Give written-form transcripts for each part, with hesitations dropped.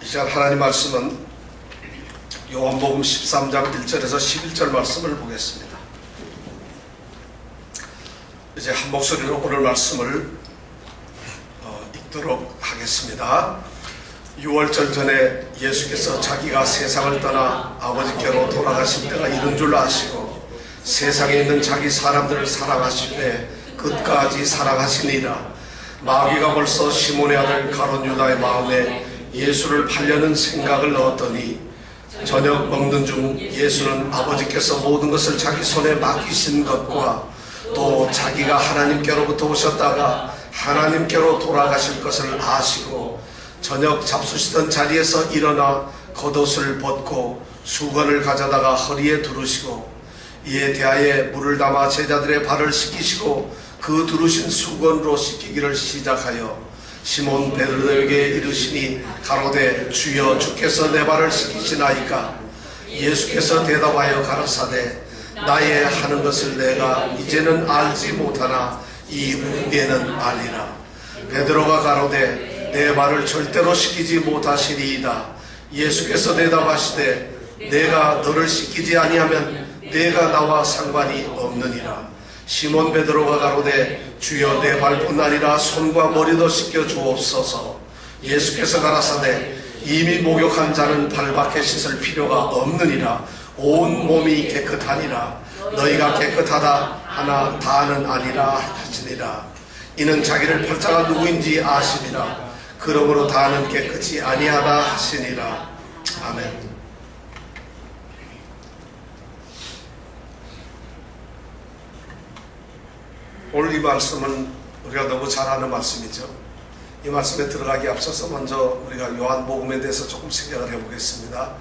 이 시간 하나님 말씀은 요한복음 13장 1절에서 11절 말씀을 보겠습니다. 이제 한 목소리로 오늘 말씀을 읽도록 하겠습니다. 6월절 전에 예수께서 자기가 세상을 떠나 아버지께로 돌아가실 때가 이른 줄 아시고 세상에 있는 자기 사람들을 사랑하시되 끝까지 사랑하시니라. 마귀가 벌써 시몬의 아들 가룟 유다의 마음에 예수를 팔려는 생각을 넣었더니 저녁 먹는 중 예수는 아버지께서 모든 것을 자기 손에 맡기신 것과 또 자기가 하나님께로부터 오셨다가 하나님께로 돌아가실 것을 아시고 저녁 잡수시던 자리에서 일어나 겉옷을 벗고 수건을 가져다가 허리에 두르시고 이에 대하여 물을 담아 제자들의 발을 씻기시고 그 두르신 수건으로 씻기기를 시작하여 시몬 베드로에게 이르시니 가로되 주여 주께서 내 발을 씻기시나이까. 예수께서 대답하여 가라사대 나의 하는 것을 내가 이제는 알지 못하나 이후에는 알리라. 베드로가 가로되 내 발을 절대로 씻기지 못하시리이다. 예수께서 대답하시되 내가 너를 씻기지 아니하면 내가 나와 상관이 없느니라. 시몬 베드로가 가로되 주여 내 발뿐 아니라 손과 머리도 씻겨 주옵소서. 예수께서 가라사대 이미 목욕한 자는 발밖에 씻을 필요가 없느니라. 온 몸이 깨끗하니라. 너희가 깨끗하다 하나 다는 아니라 하시니라. 이는 자기를 팔자가 누구인지 아시니라. 그러므로 다는 깨끗이 아니하다 하시니라. 아멘. 오늘 이 말씀은 우리가 너무 잘 아는 말씀이죠. 이 말씀에 들어가기 앞서서 먼저 우리가 요한복음에 대해서 조금 생각을 해보겠습니다.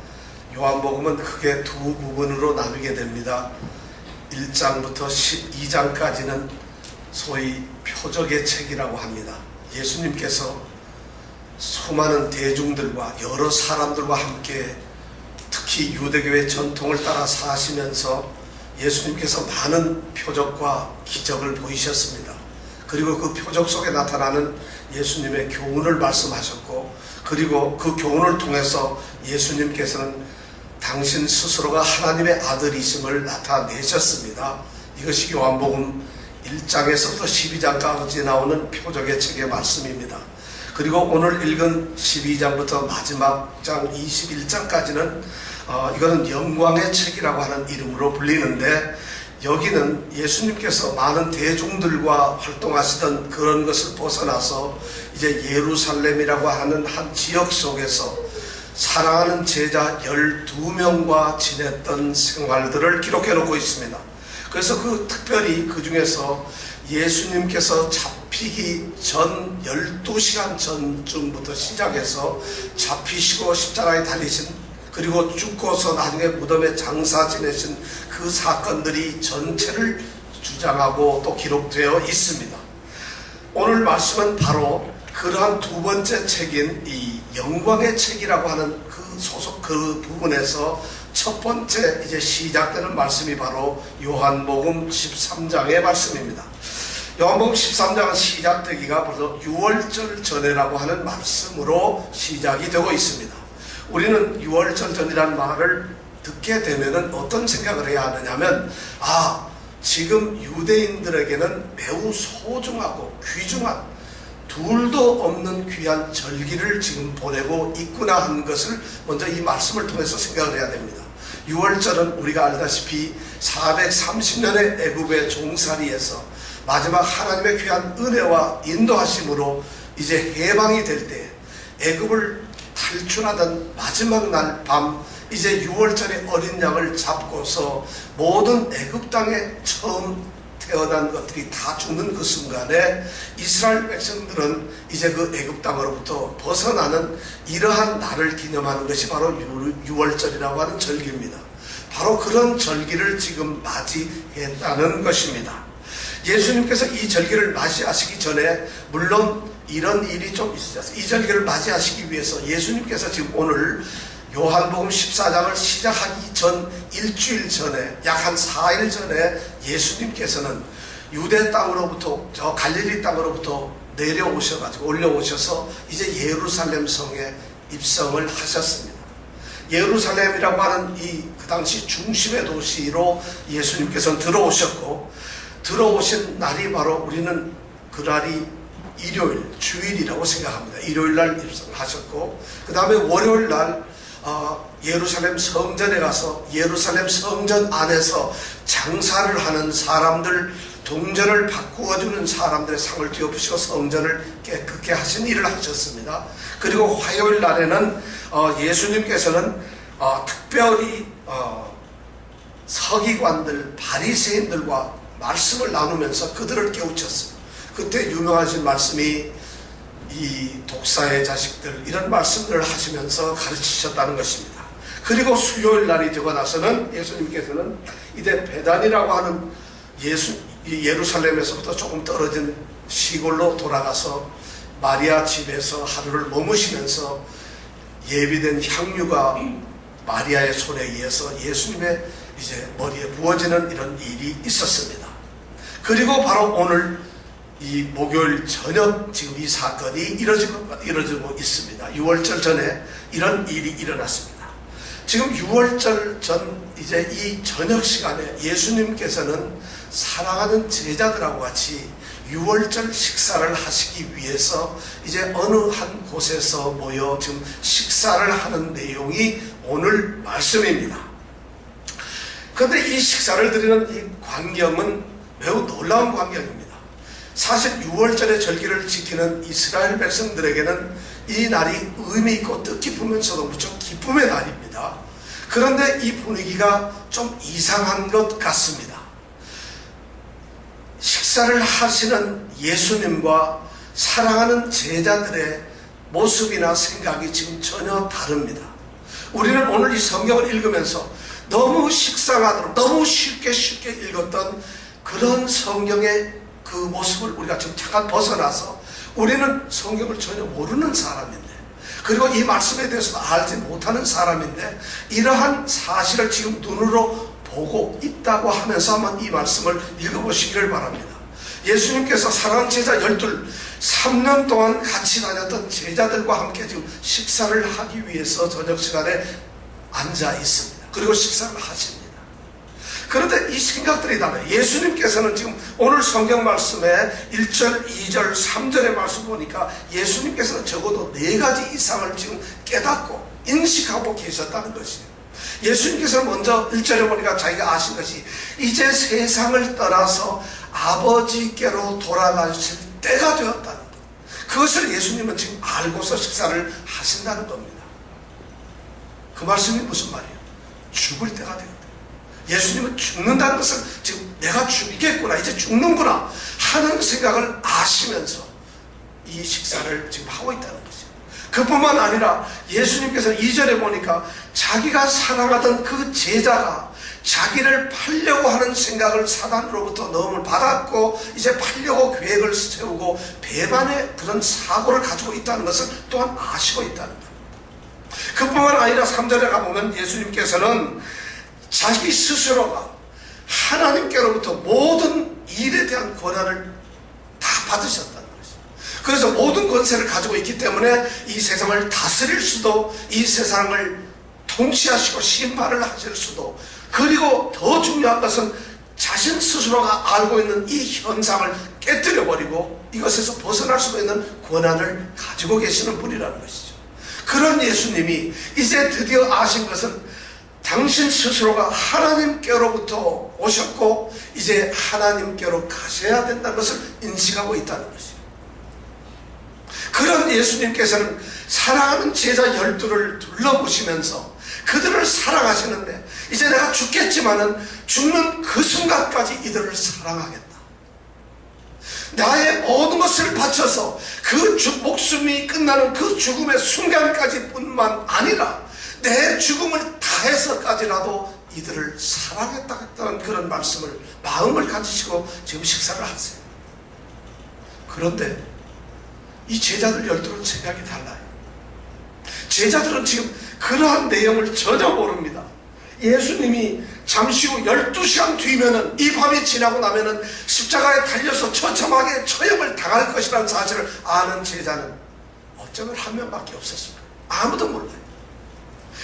요한복음은 크게 두 부분으로 나누게 됩니다. 1장부터 12장까지는 소위 표적의 책이라고 합니다. 예수님께서 수많은 대중들과 여러 사람들과 함께 특히 유대교의 전통을 따라 사시면서 예수님께서 많은 표적과 기적을 보이셨습니다. 그리고 그 표적 속에 나타나는 예수님의 교훈을 말씀하셨고, 그리고 그 교훈을 통해서 예수님께서는 당신 스스로가 하나님의 아들이심을 나타내셨습니다. 이것이 요한복음 1장에서부터 12장까지 나오는 표적의 책의 말씀입니다. 그리고 오늘 읽은 12장부터 마지막 장 21장까지는 이거는 영광의 책이라고 하는 이름으로 불리는데, 여기는 예수님께서 많은 대중들과 활동하시던 그런 것을 벗어나서 이제 예루살렘이라고 하는 한 지역 속에서 사랑하는 제자 12명과 지냈던 생활들을 기록해 놓고 있습니다. 그래서 특별히 그 중에서 예수님께서 잡히기 전 12시간 전쯤부터 시작해서 잡히시고 십자가에 달리신, 그리고 죽고서 나중에 무덤에 장사 지내신 그 사건들이 전체를 주장하고 또 기록되어 있습니다. 오늘 말씀은 바로 그러한 두 번째 책인 이 영광의 책이라고 하는 그 부분에서 첫 번째 이제 시작되는 말씀이 바로 요한복음 13장의 말씀입니다. 요한복음 13장은 시작되기가 벌써 6월절 전에라고 하는 말씀으로 시작이 되고 있습니다. 우리는 6월절 전이라는 말을 듣게 되면 어떤 생각을 해야 하느냐면, 지금 유대인들에게는 매우 소중하고 귀중한, 둘도 없는 귀한 절기를 지금 보내고 있구나 하는 것을 먼저 이 말씀을 통해서 생각을 해야 됩니다. 6월절은 우리가 알다시피 430년의 애굽의 종살이에서 마지막 하나님의 귀한 은혜와 인도하심으로 이제 해방이 될 때, 애굽을 탈출하던 마지막 날 밤, 이제 6월절에 어린 양을 잡고서 모든 애굽 땅에 처음 태어난 것들이 다 죽는 그 순간에 이스라엘 백성들은 이제 그 애굽 땅으로부터 벗어나는 이러한 날을 기념하는 것이 바로 6월절이라고 하는 절기입니다. 바로 그런 절기를 지금 맞이했다는 것입니다. 예수님께서 이 절기를 맞이하시기 전에 물론 이런 일이 좀 있었어요. 이 절기를 맞이하시기 위해서 예수님께서 지금 오늘 요한복음 14장을 시작하기 전 일주일 전에, 약 한 4일 전에 예수님께서는 유대 땅으로부터, 저 갈릴리 땅으로부터 내려오셔가지고 올려오셔서 이제 예루살렘 성에 입성을 하셨습니다. 예루살렘이라고 하는 그 당시 중심의 도시로 예수님께서는 들어오셨고, 들어오신 날이 바로 우리는 그날이 일요일, 주일이라고 생각합니다. 일요일 날 입성을 하셨고, 그 다음에 월요일 날 예루살렘 성전에 가서 예루살렘 성전 안에서 장사를 하는 사람들, 동전을 바꾸어주는 사람들의 상을 쥐어부시고 성전을 깨끗게 하신 일을 하셨습니다. 그리고 화요일 날에는 예수님께서는 특별히 서기관들, 바리새인들과 말씀을 나누면서 그들을 깨우쳤습니다. 그때 유명하신 말씀이 이 독사의 자식들, 이런 말씀들을 하시면서 가르치셨다는 것입니다. 그리고 수요일 날이 되고 나서는 예수님께서는 이제 베단이라고 하는 예루살렘에서부터 조금 떨어진 시골로 돌아가서 마리아 집에서 하루를 머무시면서 예비된 향유가 마리아의 손에 의해서 예수님의 이제 머리에 부어지는 이런 일이 있었습니다. 그리고 바로 오늘 이 목요일 저녁 지금 이 사건이 이루어지고 있습니다. 6월절 전에 이런 일이 일어났습니다. 지금 6월절 전 이제 이 저녁 시간에 예수님께서는 사랑하는 제자들하고 같이 6월절 식사를 하시기 위해서 이제 어느 한 곳에서 모여 지금 식사를 하는 내용이 오늘 말씀입니다. 그런데 이 식사를 드리는 이 광경은 매우 놀라운 광경입니다. 사실 6월절의 절기를 지키는 이스라엘 백성들에게는 이 날이 의미 있고 뜻깊으면서도 무척 기쁨의 날입니다. 그런데 이 분위기가 좀 이상한 것 같습니다. 식사를 하시는 예수님과 사랑하는 제자들의 모습이나 생각이 지금 전혀 다릅니다. 우리는 오늘 이 성경을 읽으면서 너무 식상하도록 너무 쉽게 읽었던 그런 성경의 그 모습을 우리가 지금 잠깐 벗어나서 우리는 성경을 전혀 모르는 사람인데, 그리고 이 말씀에 대해서도 알지 못하는 사람인데, 이러한 사실을 지금 눈으로 보고 있다고 하면서 한번 이 말씀을 읽어보시기를 바랍니다. 예수님께서 사랑하는 제자 12, 3년 동안 같이 다녔던 제자들과 함께 지금 식사를 하기 위해서 저녁 시간에 앉아 있습니다. 그리고 식사를 하십니다. 그런데 이 생각들이 달라요. 예수님께서는 지금 오늘 성경 말씀에 1절, 2절, 3절의 말씀 보니까 예수님께서는 적어도 4가지 이상을 지금 깨닫고 인식하고 계셨다는 것이에요. 예수님께서는 먼저 1절에 보니까 자기가 아신 것이 이제 세상을 떠나서 아버지께로 돌아가실 때가 되었다는 것, 그것을 예수님은 지금 알고서 식사를 하신다는 겁니다. 그 말씀이 무슨 말이에요? 죽을 때가 되었다. 예수님은 죽는다는 것을 지금 내가 죽겠구나, 이제 죽는구나 하는 생각을 아시면서 이 식사를 지금 하고 있다는 것이죠. 그뿐만 아니라 예수님께서 2절에 보니까 자기가 사랑하던 그 제자가 자기를 팔려고 하는 생각을 사단으로부터 너음을 받았고 이제 팔려고 계획을 세우고 배반의 그런 사고를 가지고 있다는 것을 또한 아시고 있다는 겁니다. 그뿐만 아니라 3절에 가보면 예수님께서는 자기 스스로가 하나님께로부터 모든 일에 대한 권한을 다 받으셨다는 것이죠. 그래서 모든 권세를 가지고 있기 때문에 이 세상을 다스릴 수도, 이 세상을 통치하시고 심판을 하실 수도, 그리고 더 중요한 것은 자신 스스로가 알고 있는 이 현상을 깨뜨려버리고 이것에서 벗어날 수 있는 권한을 가지고 계시는 분이라는 것이죠. 그런 예수님이 이제 드디어 아신 것은 당신 스스로가 하나님께로부터 오셨고 이제 하나님께로 가셔야 된다는 것을 인식하고 있다는 것이죠. 그런 예수님께서는 사랑하는 제자 12를 둘러보시면서 그들을 사랑하시는데, 이제 내가 죽겠지만은 죽는 그 순간까지 이들을 사랑하겠다. 나의 모든 것을 바쳐서 그 목숨이 끝나는 그 죽음의 순간까지 뿐만 아니라 내 죽음을 다해서까지라도 이들을 사랑했다는 그런 말씀을, 마음을 가지시고 지금 식사를 하세요. 그런데 이 제자들 12는 생각이 달라요. 제자들은 지금 그러한 내용을 전혀 모릅니다. 예수님이 잠시 후 12시간 뒤면은, 이 밤이 지나고 나면은 십자가에 달려서 처참하게 처형을 당할 것이라는 사실을 아는 제자는 어쩌면 한 명밖에 없었습니다. 아무도 몰라요.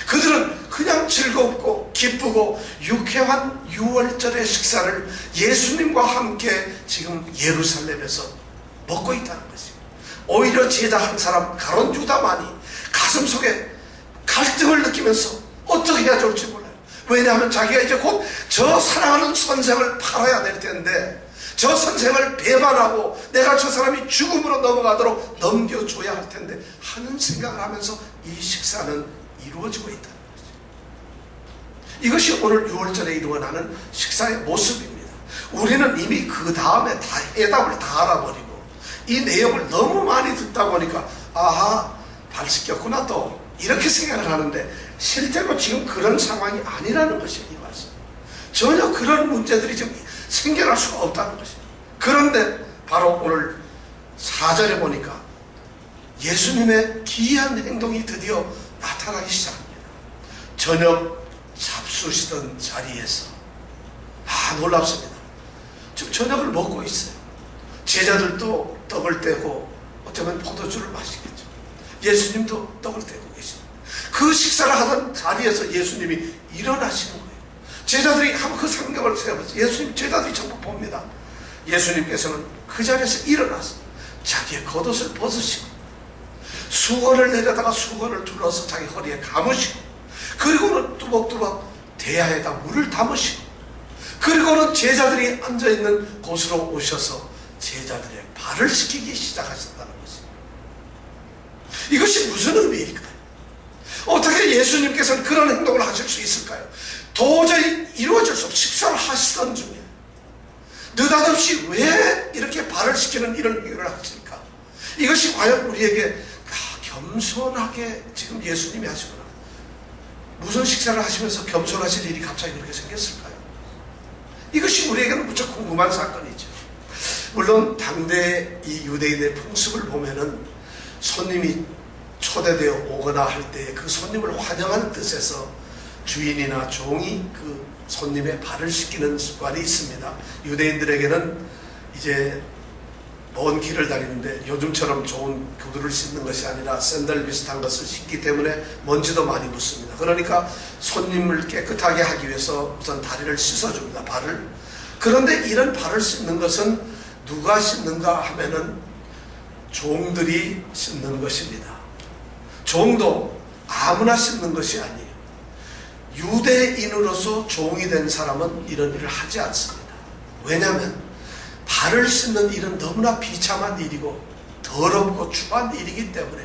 그들은 그냥 즐겁고 기쁘고 유쾌한 유월절의 식사를 예수님과 함께 지금 예루살렘에서 먹고 있다는 것이에요. 오히려 제자 한 사람 가룟 유다만이 가슴속에 갈등을 느끼면서 어떻게 해야 좋을지 몰라요. 왜냐하면 자기가 이제 곧 저 사랑하는 선생을 팔아야 될 텐데, 저 선생을 배반하고 내가 저 사람이 죽음으로 넘어가도록 넘겨줘야 할 텐데 하는 생각을 하면서 이 식사는 이루어지고 있다는 거죠. 이것이 오늘 6월절에 일어나는 식사의 모습입니다. 우리는 이미 그 다음에 다 해답을 다 알아버리고 이 내용을 너무 많이 듣다 보니까 아하, 발 씻겼구나 또 이렇게 생각을 하는데, 실제로 지금 그런 상황이 아니라는 것이에요. 이 말씀. 전혀 그런 문제들이 지금 생겨날 수가 없다는 것이에요. 그런데 바로 오늘 4절에 보니까 예수님의 기이한 행동이 드디어 나타나기 시작합니다. 저녁 잡수시던 자리에서, 놀랍습니다. 지금 저녁을 먹고 있어요. 제자들도 떡을 떼고 어쩌면 포도주를 마시겠죠. 예수님도 떡을 떼고 계십니다. 그 식사를 하던 자리에서 예수님이 일어나시는 거예요. 제자들이 한번 그 상경을 세워보세요. 예수님, 제자들이 전부 봅니다. 예수님께서는 그 자리에서 일어나서 자기의 겉옷을 벗으시고 수건을 내려다가 수건을 둘러서 자기 허리에 감으시고, 그리고는 뚜벅뚜벅 대야에다 물을 담으시고, 그리고는 제자들이 앉아있는 곳으로 오셔서 제자들의 발을 씻기기 시작하셨다는 것입니다. 이것이 무슨 의미일까요? 어떻게 예수님께서는 그런 행동을 하실 수 있을까요? 도저히 이루어질 수 없이 식사를 하시던 중에 느닷없이 왜 이렇게 발을 씻기는 이런 행위를 하실까? 이것이 과연 우리에게 겸손하게 지금 예수님이 하시구나. 무슨 식사를 하시면서 겸손하실 일이 갑자기 그렇게 생겼을까요? 이것이 우리에게는 무척 궁금한 사건이죠. 물론 당대 이 유대인의 풍습을 보면은 손님이 초대되어 오거나 할 때 그 손님을 환영하는 뜻에서 주인이나 종이 그 손님의 발을 씻기는 습관이 있습니다. 유대인들에게는 이제 먼 길을 다니는데 요즘처럼 좋은 구두를 신는 것이 아니라 샌들 비슷한 것을 신기 때문에 먼지도 많이 묻습니다. 그러니까 손님을 깨끗하게 하기 위해서 우선 다리를 씻어줍니다. 발을. 그런데 이런 발을 씻는 것은 누가 씻는가 하면은 종들이 씻는 것입니다. 종도 아무나 씻는 것이 아니에요. 유대인으로서 종이 된 사람은 이런 일을 하지 않습니다. 왜냐하면 발을 씻는 일은 너무나 비참한 일이고 더럽고 추한 일이기 때문에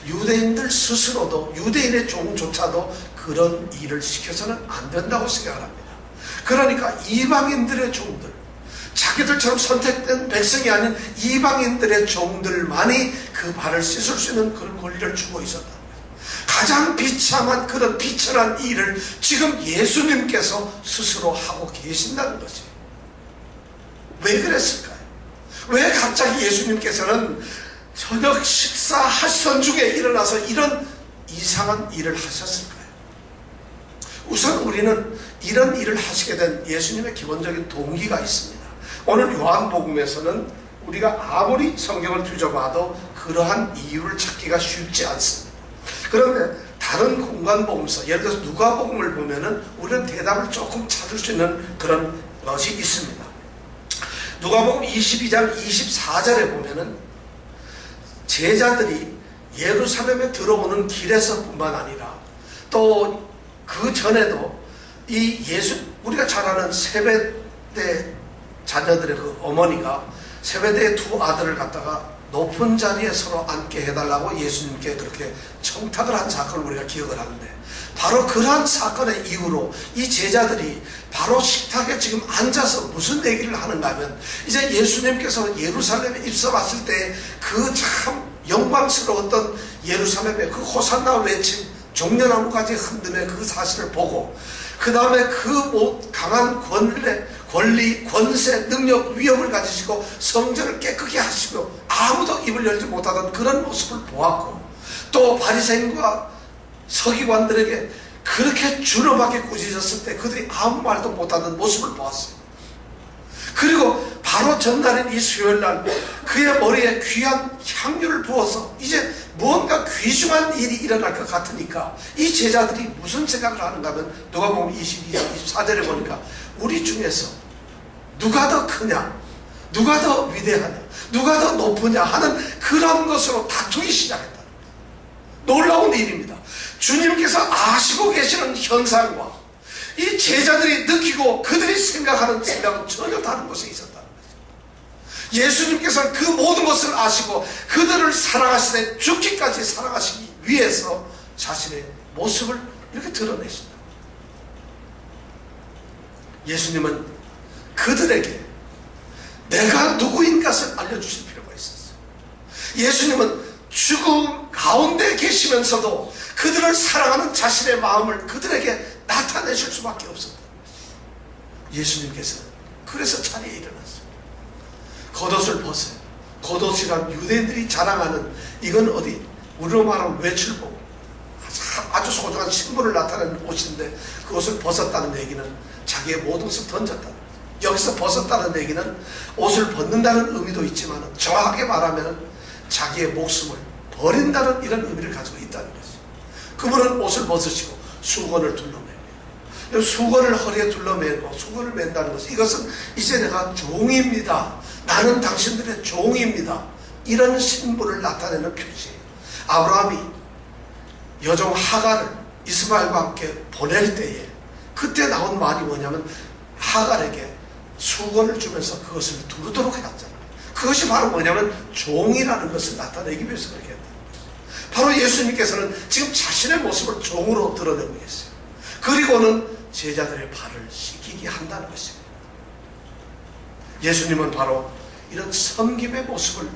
유대인들 스스로도, 유대인의 종조차도 그런 일을 시켜서는 안 된다고 생각을 합니다. 그러니까 이방인들의 종들, 자기들처럼 선택된 백성이 아닌 이방인들의 종들만이 그 발을 씻을 수 있는 그런 권리를 주고 있었다는 거예요. 가장 비참한 그런 비천한 일을 지금 예수님께서 스스로 하고 계신다는 거지. 왜 그랬을까요? 왜 갑자기 예수님께서는 저녁 식사하시던 중에 일어나서 이런 이상한 일을 하셨을까요? 우선 우리는 이런 일을 하시게 된 예수님의 기본적인 동기가 있습니다. 오늘 요한복음에서는 우리가 아무리 성경을 뒤져봐도 그러한 이유를 찾기가 쉽지 않습니다. 그런데 다른 공간복음서, 예를 들어서 누가복음을 보면은 우리는 대답을 조금 찾을 수 있는 그런 것이 있습니다. 누가복음 22장 24절에 보면은 제자들이 예루살렘에 들어오는 길에서 뿐만 아니라 또 그 전에도 이 우리가 잘 아는 세베대 자녀들의 그 어머니가 세베대의 두 아들을 갖다가 높은 자리에 서로 앉게 해달라고 예수님께 그렇게 청탁을 한 사건을 우리가 기억을 하는데, 바로 그러한 사건의 이후로 이 제자들이 바로 식탁에 지금 앉아서 무슨 얘기를 하는가 하면, 이제 예수님께서 예루살렘에 입성하실 때 그 참 영광스러웠던 예루살렘의 그 호산나 외침, 종려나무까지 흔드는 그 사실을 보고, 그 다음에 그 강한 권리, 권세, 능력, 위엄을 가지시고 성전을 깨끗게 하시며 아무도 입을 열지 못하던 그런 모습을 보았고, 또 바리새인과 서기관들에게 그렇게 준엄하게 꾸짖었을 때 그들이 아무 말도 못하는 모습을 보았어요. 그리고 바로 전날인 이 수요일날 그의 머리에 귀한 향유를 부어서 이제 무언가 귀중한 일이 일어날 것 같으니까 이 제자들이 무슨 생각을 하는가 하면 누가복음 22장 24절에 보니까 우리 중에서 누가 더 크냐, 누가 더 위대하냐, 누가 더 높으냐 하는 그런 것으로 다투기 시작했다. 놀라운 일입니다. 주님께서 아시고 계시는 현상과 이 제자들이 느끼고 그들이 생각하는 생각은 전혀 다른 곳에 있었다는 거죠. 예수님께서는 그 모든 것을 아시고 그들을 사랑하시되 죽기까지 사랑하시기 위해서 자신의 모습을 이렇게 드러내신다. 예수님은 그들에게 내가 누구인 것을 알려주실 필요가 있었어요. 예수님은 죽음 가운데 계시면서도 그들을 사랑하는 자신의 마음을 그들에게 나타내실 수밖에 없었다. 예수님께서는 그래서 자리에 일어났어요. 겉옷을 벗어요. 겉옷이란 유대인들이 자랑하는, 이건 어디 우리로 말하면 외출복, 아주 소중한 신분을 나타내는 옷인데 그것을 벗었다는 얘기는 자기의 모든 것을 던졌다. 여기서 벗었다는 얘기는 옷을 벗는다는 의미도 있지만 정확하게 말하면 자기의 목숨을 버린다는 이런 의미를 가지고 있다는 거죠. 그분은 옷을 벗으시고 수건을 둘러매고, 수건을 허리에 둘러매고 수건을 맨다는 것은, 이것은 이제 내가 종입니다, 나는 당신들의 종입니다, 이런 신분을 나타내는 표시예요. 아브라함이 여종 하갈을 이스마엘과 함께 보낼 때에 그때 나온 말이 뭐냐면 하갈에게 수건을 주면서 그것을 두르도록 해놨잖아요. 그것이 바로 뭐냐면 종이라는 것을 나타내기 위해서 그렇게 했다는 거죠. 바로 예수님께서는 지금 자신의 모습을 종으로 드러내고 계세요. 그리고는 제자들의 발을 씻기게 한다는 것입니다. 예수님은 바로 이런 섬김의 모습을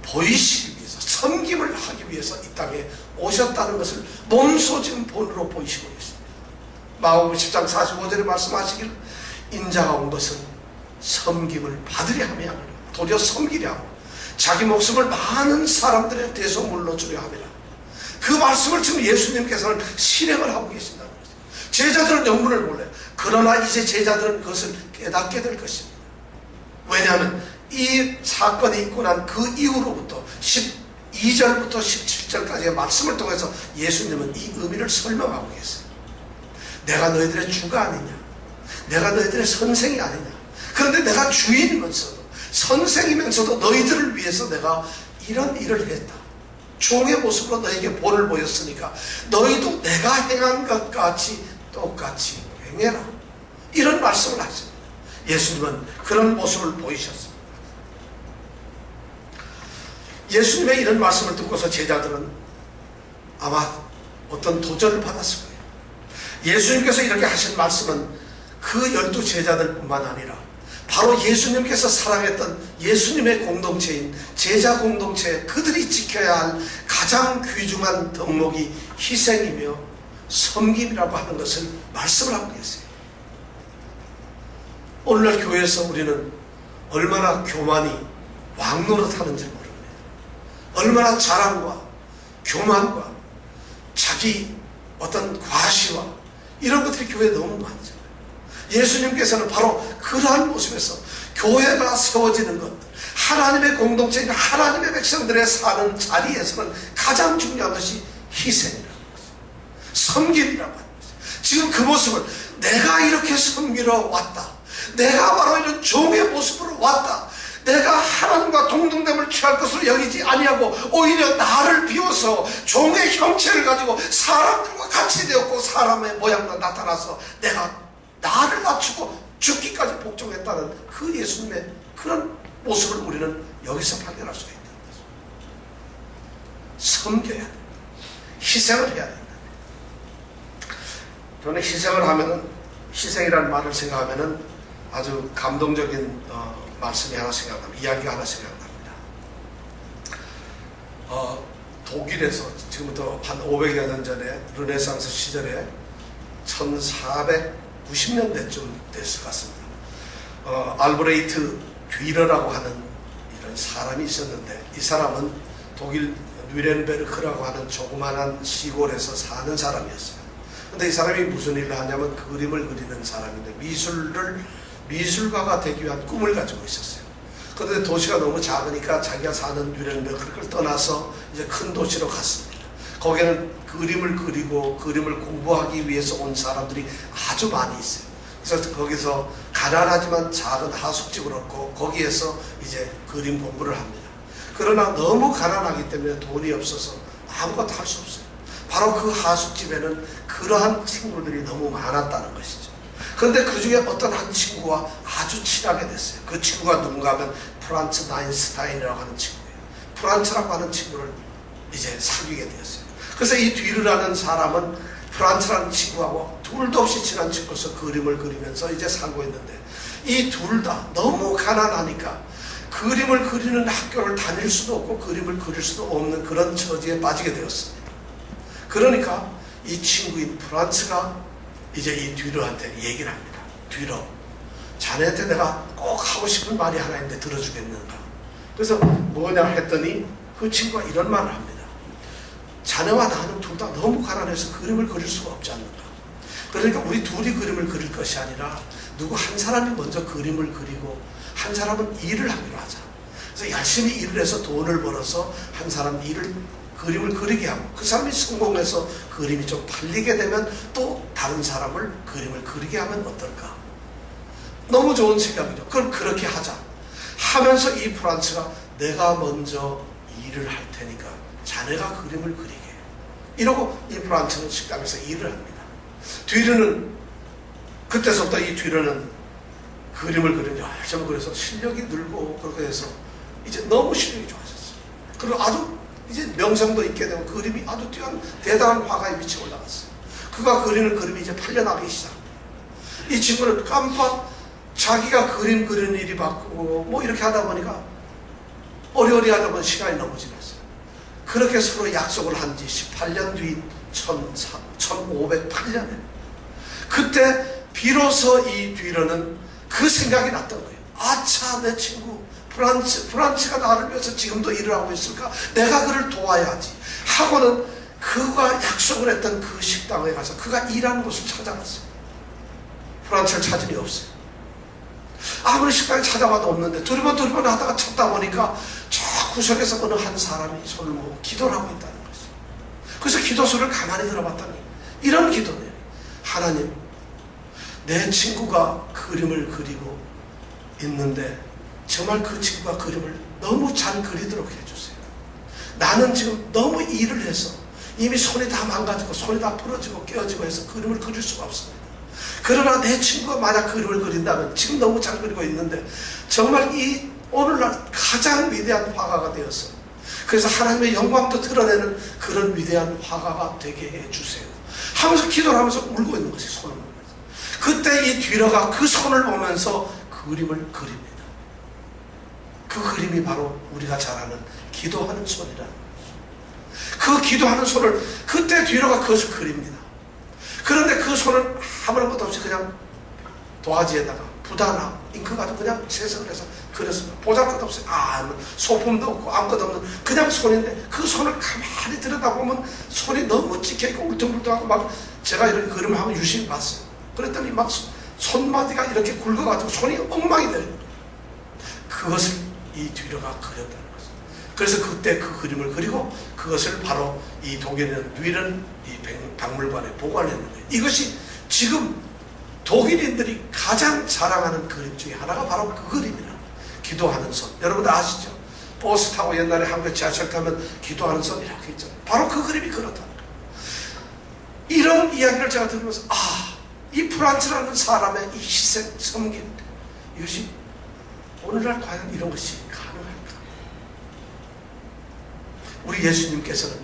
보이시기 위해서, 섬김을 하기 위해서 이 땅에 오셨다는 것을 몸소 지금 본으로 보이시고 계십니다. 마가복음 10장 45절에 말씀하시길 인자가 온 것은 섬김을 받으려 함이 아니라 도리어 섬기려 하고 자기 목숨을 많은 사람들의 대속물로 주려 함이라. 그 말씀을 지금 예수님께서는 실행을 하고 계신다는 거죠. 제자들은 영문을 몰라요. 그러나 이제 제자들은 그것을 깨닫게 될 것입니다. 왜냐하면 이 사건이 있고 난 그 이후로부터 12절부터 17절까지의 말씀을 통해서 예수님은 이 의미를 설명하고 계세요. 내가 너희들의 주가 아니냐, 내가 너희들의 선생이 아니냐. 그런데 내가 주인이면서도 선생이면서도 너희들을 위해서 내가 이런 일을 했다. 종의 모습으로 너에게 본을 보였으니까 너희도 내가 행한 것 같이 똑같이 행해라. 이런 말씀을 하십니다. 예수님은 그런 모습을 보이셨습니다. 예수님의 이런 말씀을 듣고서 제자들은 아마 어떤 도전을 받았을 거예요. 예수님께서 이렇게 하신 말씀은 그 12 제자들뿐만 아니라 바로 예수님께서 사랑했던 예수님의 공동체인 제자 공동체, 그들이 지켜야 할 가장 귀중한 덕목이 희생이며 섬김이라고 하는 것을 말씀을 하고 계세요. 오늘날 교회에서 우리는 얼마나 교만이 왕노릇하는지 모릅니다. 얼마나 자랑과 교만과 자기 어떤 과시와 이런 것들이 교회에 너무 많죠. 예수님께서는 바로 그러한 모습에서 교회가 세워지는 것들, 하나님의 공동체인 하나님의 백성들의 사는 자리에서는 가장 중요한 것이 희생이라는 것이죠. 섬김이라고 하는 것이죠. 지금 그 모습을 내가 이렇게 섬기러 왔다, 내가 바로 이런 종의 모습으로 왔다, 내가 하나님과 동등됨을 취할 것으로 여기지 아니하고 오히려 나를 비워서 종의 형체를 가지고 사람들과 같이 되었고 사람의 모양으로 나타나서 내가 나를 낮추고 죽기까지 복종했다는 그 예수님의 그런 모습을 우리는 여기서 발견할 수가 있다는 거죠. 섬겨야 된다. 희생을 해야 된다. 저는 희생을 하면은, 희생이라는 말을 생각하면은 아주 감동적인 말씀이 하나 생각납니다. 이야기가 하나 생각납니다. 독일에서 지금부터 한 500여 년 전에 르네상스 시절에 1490년대쯤 됐을 것 같습니다. 알브레이트 듀러라고 하는 이런 사람이 있었는데, 이 사람은 독일 뉘렌베르크라고 하는 조그만한 시골에서 사는 사람이었어요. 근데 이 사람이 무슨 일을 하냐면 그림을 그리는 사람인데 미술가가 되기 위한 꿈을 가지고 있었어요. 그런데 도시가 너무 작으니까 자기가 사는 뉘렌베르크를 떠나서 이제 큰 도시로 갔습니다. 거기에는 그림을 그리고 그림을 공부하기 위해서 온 사람들이 아주 많이 있어요. 그래서 거기서 가난하지만 작은 하숙집을 얻고 거기에서 이제 그림 공부를 합니다. 그러나 너무 가난하기 때문에 돈이 없어서 아무것도 할 수 없어요. 바로 그 하숙집에는 그러한 친구들이 너무 많았다는 것이죠. 그런데 그 중에 어떤 한 친구와 아주 친하게 됐어요. 그 친구가 누군가 하면 프란츠 나인스타인이라고 하는 친구예요. 프란츠라고 하는 친구를 이제 사귀게 되었어요. 그래서 이 뒤르라는 사람은 프란츠라는 친구하고 둘도 없이 친한 친구로서 그림을 그리면서 이제 살고 있는데, 이 둘 다 너무 가난하니까 그림을 그리는 학교를 다닐 수도 없고 그림을 그릴 수도 없는 그런 처지에 빠지게 되었습니다. 그러니까 이 친구인 프란츠가 이제 이 뒤르한테 얘기를 합니다. 뒤르, 자네한테 내가 꼭 하고 싶은 말이 하나 있는데 들어주겠는가? 그래서 뭐냐 했더니 그 친구가 이런 말을 합니다. 자네와 나는 둘 다 너무 가난해서 그림을 그릴 수가 없지 않는가? 그러니까 우리 둘이 그림을 그릴 것이 아니라 누구 한 사람이 먼저 그림을 그리고 한 사람은 일을 하기로 하자. 그래서 열심히 일을 해서 돈을 벌어서 한 사람 그림을 그리게 하고, 그 사람이 성공해서 그림이 좀 팔리게 되면 또 다른 사람을 그림을 그리게 하면 어떨까? 너무 좋은 생각이죠. 그럼 그렇게 하자 하면서 이 프란츠가 내가 먼저 일을 할 테니까 자네가 그림을 그리게, 이러고 이 프란츠는 식당에서 일을 합니다. 뒤르는 그때서부터 이 뒤르는 그림을 그리죠. 열심히 그래서 실력이 늘고 그렇게 해서 이제 너무 실력이 좋아졌어요. 그리고 아주 이제 명성도 있게 되고 그림이 아주 뛰어난 대단한 화가의 밑에 올라갔어요. 그가 그리는 그림이 이제 팔려나가기 시작합니다. 이 친구는 깜빡 자기가 그림 그리는 일이 바꾸고 뭐 이렇게 하다 보니까 어리어리하다 보니 시간이 너무 지났어요. 그렇게 서로 약속을 한 지 18년 뒤인 1508년에 그때 비로소 이 뒤로는 그 생각이 났던 거예요. 아차, 내 친구 프란츠가 나를 위해서 지금도 일을 하고 있을까? 내가 그를 도와야지 하고는 그가 약속을 했던 그 식당에 가서 그가 일하는 곳을 찾아갔어요. 프란츠를 찾으니 없어요. 아무리 식당에 찾아봐도 없는데 두리번 하다가 찾다 보니까 저 구석에서 어느 한 사람이 손을 모으고 기도를 하고 있다는 것이죠. 그래서 기도소를 가만히 들어봤더니 이런 기도네요. 하나님, 내 친구가 그림을 그리고 있는데 정말 그 친구가 그림을 너무 잘 그리도록 해주세요. 나는 지금 너무 일을 해서 이미 손이 다 망가지고 손이 다 부러지고 깨어지고 해서 그림을 그릴 수가 없습니다. 그러나 내 친구가 만약 그림을 그린다면 지금 너무 잘 그리고 있는데 정말 이 오늘날 가장 위대한 화가가 되어서 그래서 하나님의 영광도 드러내는 그런 위대한 화가가 되게 해주세요 하면서 기도를 하면서 울고 있는 것이 손을 보면서, 그때 이 뒤로가 그 손을 보면서 그림을 그립니다. 그 그림이 바로 우리가 잘 아는 기도하는 손이라는 거예요. 그 기도하는 손을 그때 뒤로가 그것을 그립니다. 그런데 그 손을 아무런 것도 없이 그냥 도화지에다가 붓하나 잉크 가지고 그냥 채색을 해서 그렸습니다. 보잘것 없어요. 소품도 없고 아무것도 없는 그냥 손인데 그 손을 가만히 들여다보면 손이 너무 찍혀있고 울퉁불퉁하고 막 제가 이런 그림을 하면 유심히 봤어요. 그랬더니 막 손마디가 이렇게 굵어가지고 손이 엉망이 되는 거예요. 그것을 이 뒤로가 그렸다는 거죠. 그래서 그때 그 그림을 그리고 그것을 바로 이 독일에 있는 뉘른 이 박물관에 보관했는데, 이것이 지금 독일인들이 가장 자랑하는 그림 중에 하나가 바로 그 그림이라. 기도하는 손. 여러분들 아시죠? 버스 타고 옛날에 한국 지하철 타면 기도하는 손 이렇게 있잖아요. 바로 그 그림이 그렇다는 거예요. 이런 이야기를 제가 들으면서 이 프란츠라는 사람의 이 희생, 섬김, 이것이 오늘날 과연 이런 것이 가능할까? 우리 예수님께서는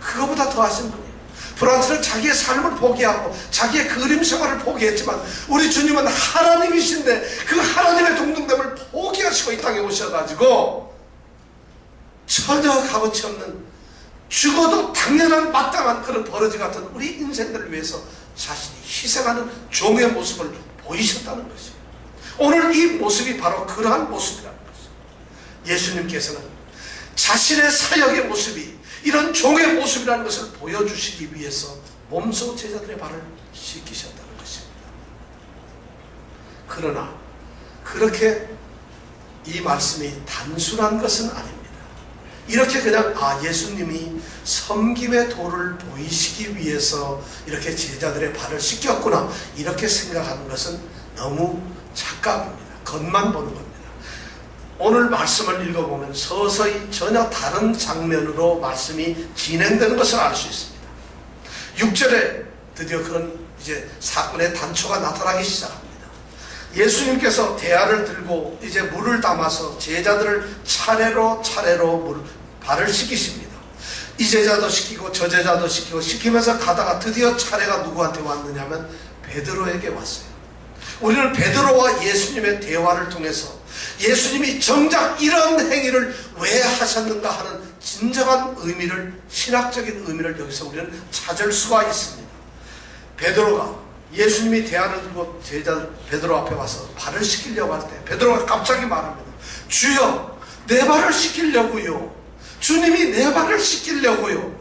그거보다 더 하신 분이에요. 프란츠는 자기의 삶을 포기하고 자기의 그림 생활을 포기했지만 우리 주님은 하나님이신데 그 하나님의 동등됨을 포기하시고 이 땅에 오셔가지고 전혀 값어치 없는, 죽어도 당연한 마땅한 그런 버러지 같은 우리 인생들을 위해서 자신이 희생하는 종의 모습을 보이셨다는 것이에요. 오늘 이 모습이 바로 그러한 모습이라는 것이에요. 예수님께서는 자신의 사역의 모습이 이런 종의 모습이라는 것을 보여주시기 위해서 몸소 제자들의 발을 씻기셨다는 것입니다. 그러나 그렇게 이 말씀이 단순한 것은 아닙니다. 이렇게 그냥 예수님이 섬김의 도를 보이시기 위해서 이렇게 제자들의 발을 씻겼구나 이렇게 생각하는 것은 너무 착각입니다. 겉만 보는 겁니다. 오늘 말씀을 읽어보면 서서히 전혀 다른 장면으로 말씀이 진행되는 것을 알 수 있습니다. 6절에 드디어 그런 이제 사건의 단초가 나타나기 시작합니다. 예수님께서 대야를 들고 이제 물을 담아서 제자들을 차례로 발을 씻기십니다. 이 제자도 시키고 저 제자도 시키고 시키면서 가다가 드디어 차례가 누구한테 왔느냐면 베드로에게 왔어요. 우리는 베드로와 예수님의 대화를 통해서 예수님이 정작 이런 행위를 왜 하셨는가 하는 진정한 의미를, 신학적인 의미를 여기서 우리는 찾을 수가 있습니다. 베드로가 예수님이 대야를 들고 제자 베드로 앞에 와서 발을 씻기려고 할 때 베드로가 갑자기 말합니다. 주여, 내 발을 씻기려고요. 주님이 내 발을 씻기려고요.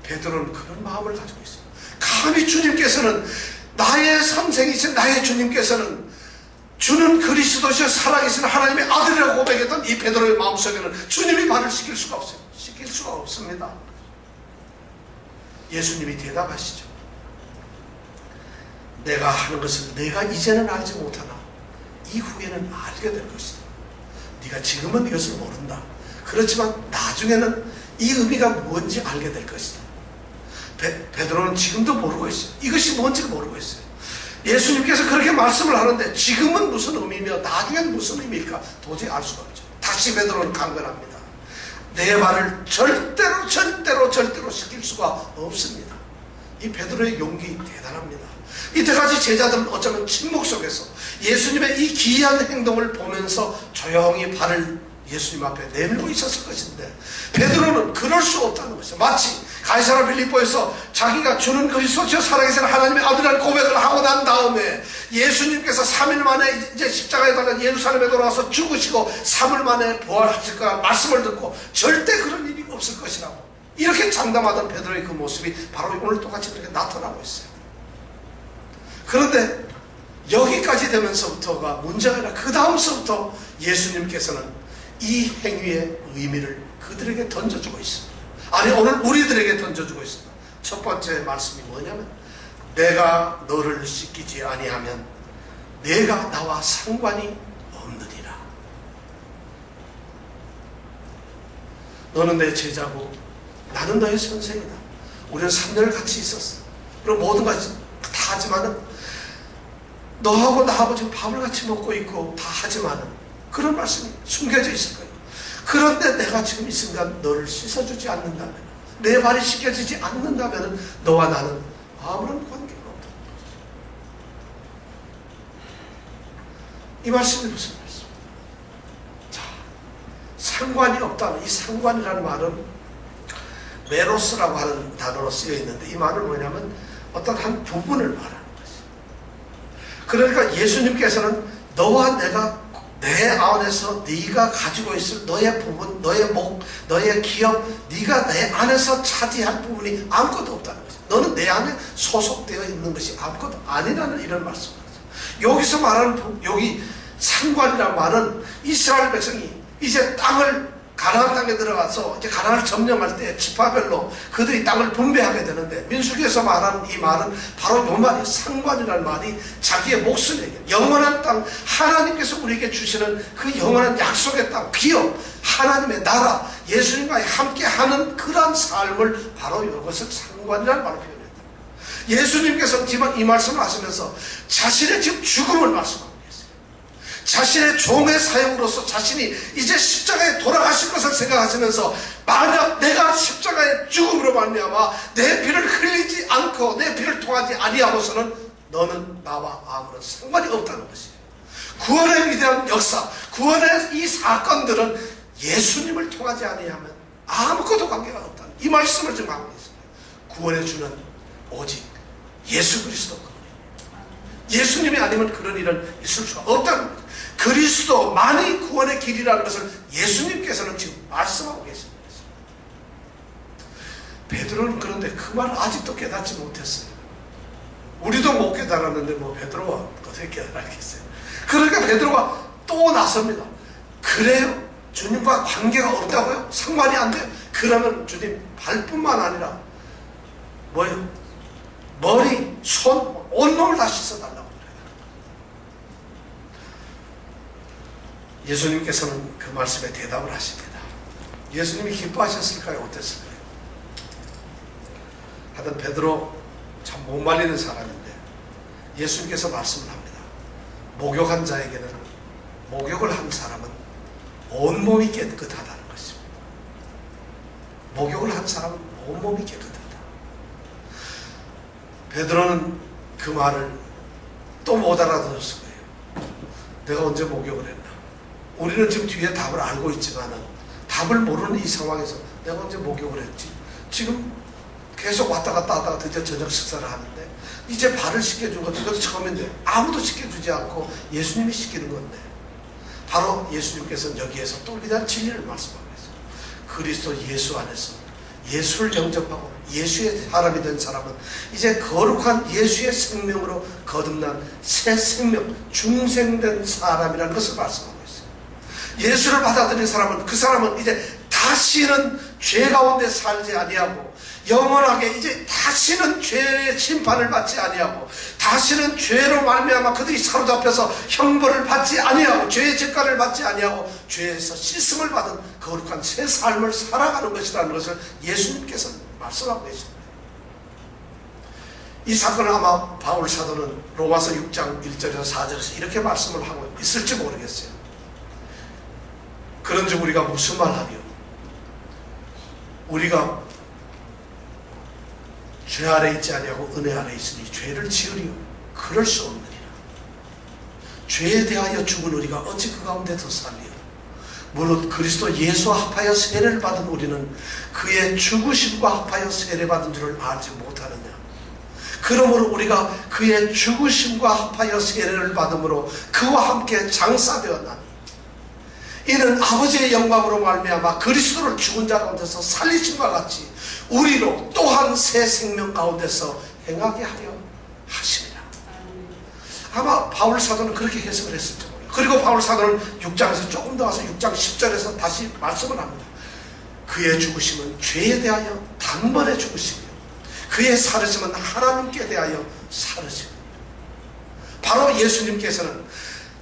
베드로는 그런 마음을 가지고 있어요. 감히 주님께서는, 나의 선생이신 나의 주님께서는 주는 그리스도시여 살아계신 하나님의 아들이라고 고백했던 이 베드로의 마음속에는 주님이 발을 씻길 수가 없어요. 씻길 수가 없습니다. 예수님이 대답하시죠. 내가 하는 것을 내가 이제는 알지 못하나 이후에는 알게 될 것이다. 네가 지금은 이것을 모른다. 그렇지만 나중에는 이 의미가 뭔지 알게 될 것이다. 베드로는 지금도 모르고 있어요. 이것이 뭔지 모르고 있어요. 예수님께서 그렇게 말씀을 하는데 지금은 무슨 의미며 나중에는 무슨 의미일까 도저히 알 수가 없죠. 다시 베드로는 강변합니다. 내 발을 절대로 씻길 수가 없습니다. 이 베드로의 용기 대단합니다. 이때까지 제자들은 어쩌면 침묵 속에서 예수님의 이 기이한 행동을 보면서 조용히 발을 예수님 앞에 내밀고 있었을 것인데 베드로는 그럴 수 없다는 것이죠. 마치 가이사랴 빌립보에서 자기가 주는 그리스도시여 살아계신 하나님의 아들이라는 고백을 하고 난 다음에 예수님께서 3일 만에 이제 십자가에 달려 예루살렘에 돌아와서 죽으시고 3일 만에 부활하실 거라는 말씀을 듣고 절대 그런 일이 없을 것이라고 이렇게 장담하던 베드로의 그 모습이 바로 오늘 똑같이 그렇게 나타나고 있어요. 그런데 여기까지 되면서부터가 문제가 아니라 그 다음서부터 예수님께서는 이 행위의 의미를 그들에게 던져주고 있습니다. 아니 오늘 우리들에게 던져주고 있습니다. 첫 번째 말씀이 뭐냐면 내가 너를 씻기지 아니하면 내가 나와 상관이 없느니라. 너는 내 제자고 나는 너의 선생이다. 우리는 3년을 같이 있었어. 그럼 모든 것이 다 하지만은 너하고 나하고 지금 밥을 같이 먹고 있고 다 하지만은 그런 말씀이 숨겨져 있을 거예요. 그런데 내가 지금 이 순간 너를 씻어주지 않는다면, 내 발이 씻겨지지 않는다면 너와 나는 아무런 관계가 없다. 이 말씀이 무슨 말씀? 자, 상관이 없다는 이 상관이라는 말은 메로스라고 하는 단어로 쓰여 있는데 이 말은 뭐냐면 어떤 한 부분을 말하는 것이에요. 그러니까 예수님께서는 너와 내가 내 안에서 네가 가지고 있을 너의 부분, 너의 목, 너의 기업, 네가 내 안에서 차지할 부분이 아무것도 없다는 거죠. 너는 내 안에 소속되어 있는 것이 아무것도 아니라는 이런 말씀을 하죠. 여기서 말하는 여기 상관이라는 말은 이스라엘 백성이 이제 땅을 가나안 땅에 들어가서 이제 가나안을 점령할 때 지파별로 그들이 땅을 분배하게 되는데 민수기에서 말하는 이 말은 바로 이 말이 상관이라는 말이 자기의 몫을 영원한 땅 하나님께서 우리에게 주시는 그 영원한 약속의 땅 기업 하나님의 나라 예수님과 함께하는 그러한 삶을 바로 이것을 상관이라는 말로 표현했다. 예수님께서 이 말씀을 하시면서 자신의 지금 죽음을 말씀합니다. 자신의 종의 사역으로서 자신이 이제 십자가에 돌아가실 것을 생각하시면서 만약 내가 십자가의 죽음으로 말미암아 내 피를 흘리지 않고 내 피를 통하지 아니하고서는 너는 나와 아무런 상관이 없다는 것이에요. 구원의 위대한 역사, 구원의 이 사건들은 예수님을 통하지 아니하면 아무것도 관계가 없다는 이 말씀을 지금 하고 있습니다. 구원해 주는 오직 예수 그리스도 예수님이 아니면 그런 일은 있을 수가 없다는 거죠. 그리스도만이 구원의 길이라는 것을 예수님께서는 지금 말씀하고 계십니다. 베드로는 그런데 그 말을 아직도 깨닫지 못했어요. 우리도 못 깨달았는데 뭐 베드로가 어떻게 깨달았겠어요. 그러니까 베드로가 또 나섭니다. 그래요? 주님과 관계가 없다고요? 상관이 안 돼요? 그러면 주님 발뿐만 아니라 뭐예요? 머리, 손, 온몸을 다 씻어달라고 그래요. 예수님께서는 그 말씀에 대답을 하십니다. 예수님이 기뻐하셨을까요? 어땠을까요? 하여튼 베드로 참 못 말리는 사람인데 예수님께서 말씀을 합니다. 목욕한 자에게는, 목욕을 한 사람은 온몸이 깨끗하다는 것입니다. 목욕을 한 사람은 온몸이 깨끗하다. 베드로는 그 말을 또 못 알아들었을 거예요. 내가 언제 목욕을 했나? 우리는 지금 뒤에 답을 알고 있지만은 답을 모르는 이 상황에서 내가 언제 목욕을 했지? 지금 계속 왔다 갔다 하다가 드디어 저녁 식사를 하는데 이제 발을 씻겨준 것도 그것도 처음인데 아무도 씻겨주지 않고 예수님이 씻기는 건데, 바로 예수님께서는 여기에서 또 우리에 대한 진리를 말씀하고 있어요. 그리스도 예수 안에서 예수를 영접하고 예수의 사람이 된 사람은 이제 거룩한 예수의 생명으로 거듭난 새 생명, 중생된 사람이라는 것을 말씀하고 있어요. 예수를 받아들인 사람은, 그 사람은 이제 다시는 죄 가운데 살지 아니하고 영원하게 이제 다시는 죄의 심판을 받지 아니하고 다시는 죄로 말미암아 그들이 사로잡혀서 형벌을 받지 아니하고 죄의 재가를 받지 아니하고 죄에서 씻음을 받은 거룩한 새 삶을 살아가는 것이라는 것을 예수님께서 말씀하고 계십니다. 이 사건을 아마 바울 사도는 로마서 6장 1절에서 4절에서 이렇게 말씀을 하고 있을지 모르겠어요. 그런즉 우리가 무슨 말하리요? 우리가 죄 아래 있지 아니하고 은혜 아래 있으니 죄를 지으리요? 그럴 수 없느니라. 죄에 대하여 죽은 우리가 어찌 그 가운데 더 살리요? 무릇 그리스도 예수와 합하여 세례를 받은 우리는 그의 죽으심과 합하여 세례받은 줄을 알지 못하느냐? 그러므로 우리가 그의 죽으심과 합하여 세례를 받음으로 그와 함께 장사되었나니 이는 아버지의 영광으로 말미암아 그리스도를 죽은 자 가운데서 살리심과 같이 우리로 또한 새 생명 가운데서 행하게 하려 하십니다. 아마 바울 사도는 그렇게 해석을 했을지 몰라요. 그리고 바울 사도는 6장에서 조금 더 와서 6장 10절에서 다시 말씀을 합니다. 그의 죽으심은 죄에 대하여 단번에 죽으시며 그의 살으심은 하나님께 대하여 살으십니다. 바로 예수님께서는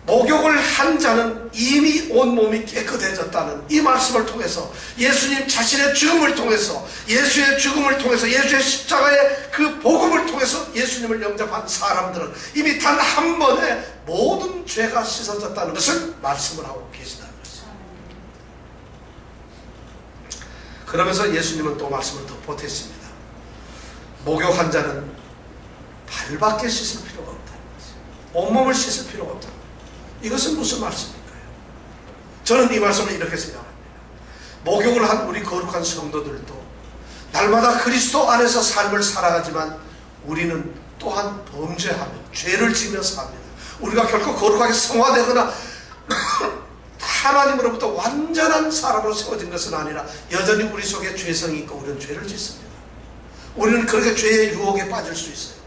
목욕을 한 자는 이미 온몸이 깨끗해졌다는 이 말씀을 통해서, 예수님 자신의 죽음을 통해서, 예수의 죽음을 통해서, 예수의 십자가의 그 복음을 통해서 예수님을 영접한 사람들은 이미 단 한 번에 모든 죄가 씻어졌다는 것을 말씀을 하고 계시다는 것이죠. 그러면서 예수님은 또 말씀을 더 보태십니다. 목욕한 자는 발밖에 씻을 필요가 없다는 것이죠. 온몸을 씻을 필요가 없다는 것이죠. 이것은 무슨 말씀일까요? 저는 이 말씀을 이렇게 생각합니다. 목욕을 한 우리 거룩한 성도들도 날마다 그리스도 안에서 삶을 살아가지만 우리는 또한 범죄하며 죄를 지며 삽니다. 우리가 결코 거룩하게 성화되거나 하나님으로부터 완전한 사람으로 세워진 것은 아니라 여전히 우리 속에 죄성이 있고 우리는 죄를 짓습니다. 우리는 그렇게 죄의 유혹에 빠질 수 있어요.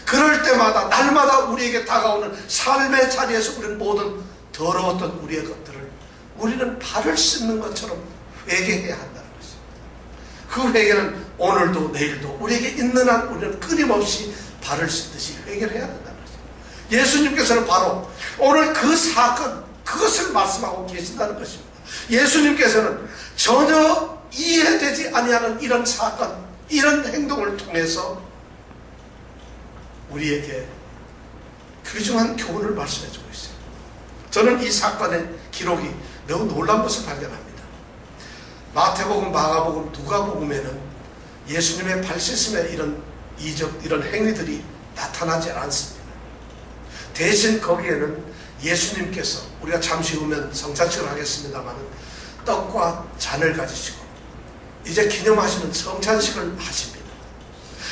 그럴 때마다 날마다 우리에게 다가오는 삶의 자리에서 우리는 모든 더러웠던 우리의 것들을 우리는 발을 씻는 것처럼 회개해야 한다는 것입니다. 그 회개는 오늘도 내일도 우리에게 있는 한 우리는 끊임없이 발을 씻듯이 회개를 해야 된다는 것입니다. 예수님께서는 바로 오늘 그 사건, 그것을 말씀하고 계신다는 것입니다. 예수님께서는 전혀 이해되지 아니하는 이런 사건, 이런 행동을 통해서 우리에게 귀중한 교훈을 말씀해주고 있어요. 저는 이 사건의 기록이 매우 놀라운 것을 발견합니다. 마태복음, 마가복음, 누가복음에는 예수님의 발 씻음의 이런 이적, 이런 행위들이 나타나지 않습니다. 대신 거기에는 예수님께서, 우리가 잠시 후면 성찬식을 하겠습니다만 떡과 잔을 가지시고 이제 기념하시는 성찬식을 하십니다.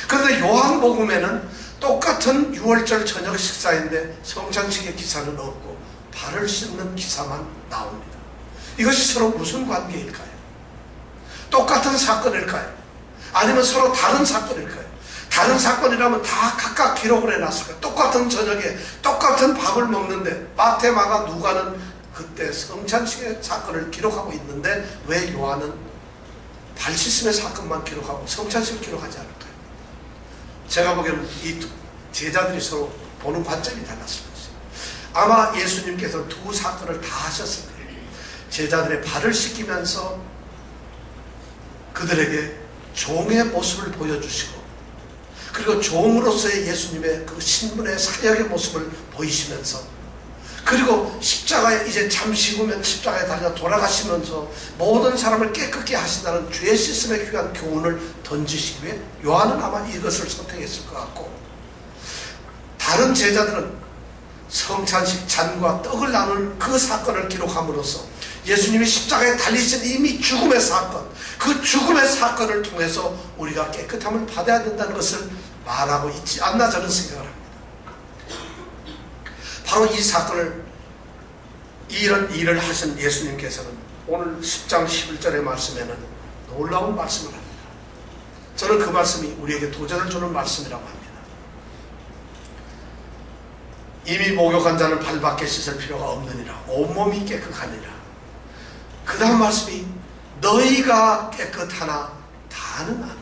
그런데 요한복음에는 똑같은 6월절 저녁 식사인데 성찬식의 기사는 없고 발을 씻는 기사만 나옵니다. 이것이 서로 무슨 관계일까요? 똑같은 사건일까요? 아니면 서로 다른 사건일까요? 다른 사건이라면 다 각각 기록을 해놨을까요? 똑같은 저녁에 똑같은 밥을 먹는데 마태, 마가, 누가는 그때 성찬식의 사건을 기록하고 있는데 왜 요한은 발씻음의 사건만 기록하고 성찬식을 기록하지 않을까요? 제가 보기에는 이 제자들이 서로 보는 관점이 달랐을 것이에요. 아마 예수님께서 두 사건을 다 하셨을 거예요. 제자들의 발을 씻기면서 그들에게 종의 모습을 보여주시고, 그리고 종으로서의 예수님의 그 신분의 사역의 모습을 보이시면서, 그리고 십자가에 이제 잠시 후면 십자가에 달려 돌아가시면서 모든 사람을 깨끗게 하신다는 죄 씻음에 귀한 교훈을 던지시기 위해 요한은 아마 이것을 선택했을 것 같고, 다른 제자들은 성찬식 잔과 떡을 나눈 그 사건을 기록함으로써 예수님이 십자가에 달리신 이미 죽음의 사건, 그 죽음의 사건을 통해서 우리가 깨끗함을 받아야 된다는 것을 말하고 있지 않나 저는 생각을 합니다. 바로 이 사건을, 이런 일을 하신 예수님께서는 오늘 10장 11절의 말씀에는 놀라운 말씀을 합니다. 저는 그 말씀이 우리에게 도전을 주는 말씀이라고 합니다. 이미 목욕한 자는 발밖에 씻을 필요가 없느니라, 온몸이 깨끗하니라. 그 다음 말씀이 너희가 깨끗하나 다는 아니니라.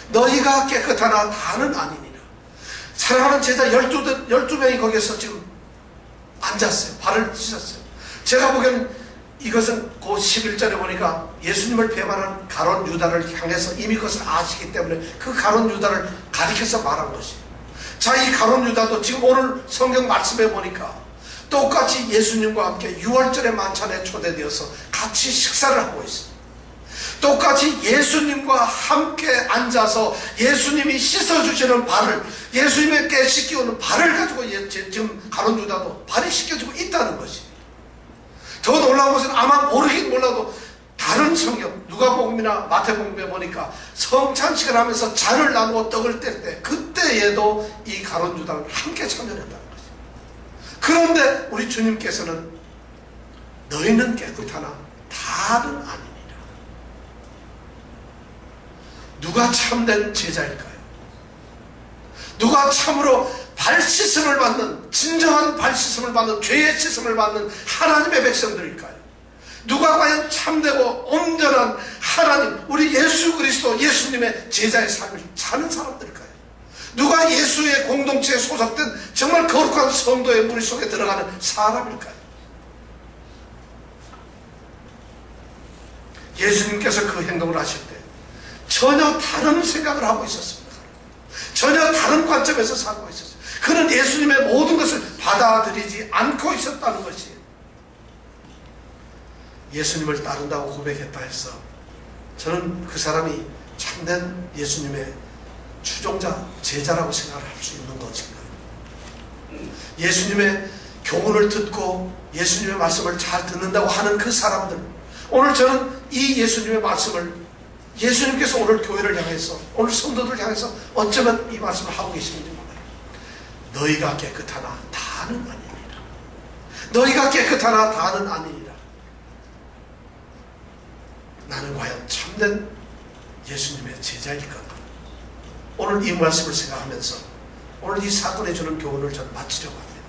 너희가 깨끗하나 다는 아니니라. 사랑하는 제자 12명이 거기서 지금 앉았어요. 발을 씻었어요. 제가 보기에는 이것은 그 11절에 보니까 예수님을 배반한 가룟 유다를 향해서 이미 그것을 아시기 때문에 그 가룟 유다를 가리켜서 말한 것이에요. 자, 이 가룟 유다도 지금 오늘 성경 말씀에 보니까 똑같이 예수님과 함께 6월절의 만찬에 초대되어서 같이 식사를 하고 있습니다. 똑같이 예수님과 함께 앉아서 예수님이 씻어주시는 발을, 예수님께 씻기우는 발을 가지고 지금 가룟 유다도 발이 씻겨지고 있다는 것이. 더 놀라운 것은 아마 모르긴 몰라도 다른 성경, 누가복음이나 마태복음에 보니까 성찬식을 하면서 잔을 나누고 떡을 뗄 때 그때에도 이 가룟 유다를 함께 참여했다는 거죠. 그런데 우리 주님께서는 너희는 깨끗하나 다는 아니니라. 누가 참된 제자일까요? 누가 참으로 발 씻음을 받는, 진정한 발 씻음을 받는, 죄의 씻음을 받는 하나님의 백성들일까요? 누가 과연 참되고 온전한 하나님, 우리 예수 그리스도 예수님의 제자의 삶을 사는 사람들일까요? 누가 예수의 공동체에 소속된 정말 거룩한 성도의 무리 속에 들어가는 사람일까요? 예수님께서 그 행동을 하실 때 전혀 다른 생각을 하고 있었습니다. 전혀 다른 관점에서 살고 있었어요. 그는 예수님의 모든 것을 받아들이지 않고 있었다는 것이에요. 예수님을 따른다고 고백했다 해서 저는 그 사람이 참된 예수님의 추종자, 제자라고 생각을 할 수 있는 것인가요? 예수님의 교훈을 듣고 예수님의 말씀을 잘 듣는다고 하는 그 사람들, 오늘 저는 이 예수님의 말씀을, 예수님께서 오늘 교회를 향해서, 오늘 성도들을 향해서 어쩌면 이 말씀을 하고 계시는지 몰라요. 너희가 깨끗하나 다는 아니니라. 너희가 깨끗하나 다는 아니니라. 나는 과연 참된 예수님의 제자일까? 오늘 이 말씀을 생각하면서 오늘 이 사건에 주는 교훈을 저는 마치려고 합니다.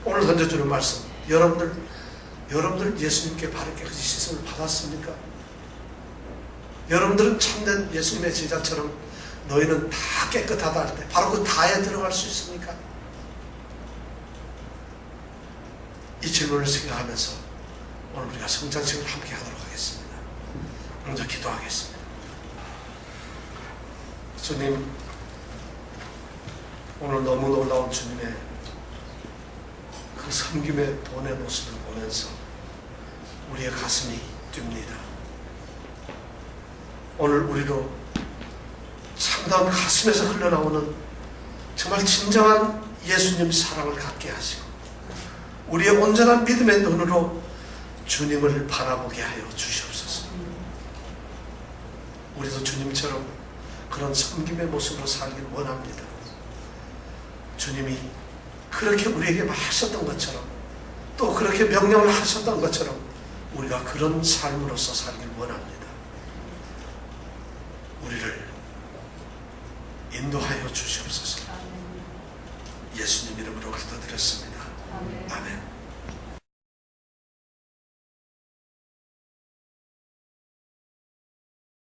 오늘 던져주는 말씀, 여러분들 예수님께 발을 깨끗이 씻음을 받았습니까? 여러분들은 참된 예수님의 제자처럼 너희는 다 깨끗하다 할 때 바로 그 다에 들어갈 수 있습니까? 이 질문을 생각하면서 오늘 우리가 성찬식을 함께 하도록 하겠습니다. 먼저 기도하겠습니다. 주님, 오늘 너무 놀라운 주님의 그 섬김의 본의 모습을 보면서 우리의 가슴이 뜁니다. 오늘 우리로 참다운 가슴에서 흘러나오는 정말 진정한 예수님 사랑을 갖게 하시고 우리의 온전한 믿음의 눈으로 주님을 바라보게 하여 주시옵소서. 우리도 주님처럼 그런 섬김의 모습으로 살길 원합니다. 주님이 그렇게 우리에게 하셨던 것처럼, 또 그렇게 명령을 하셨던 것처럼 우리가 그런 삶으로서 살길 원합니다. 우리를 인도하여 주시옵소서. 예수님 이름으로 기도드렸습니다. 아멘.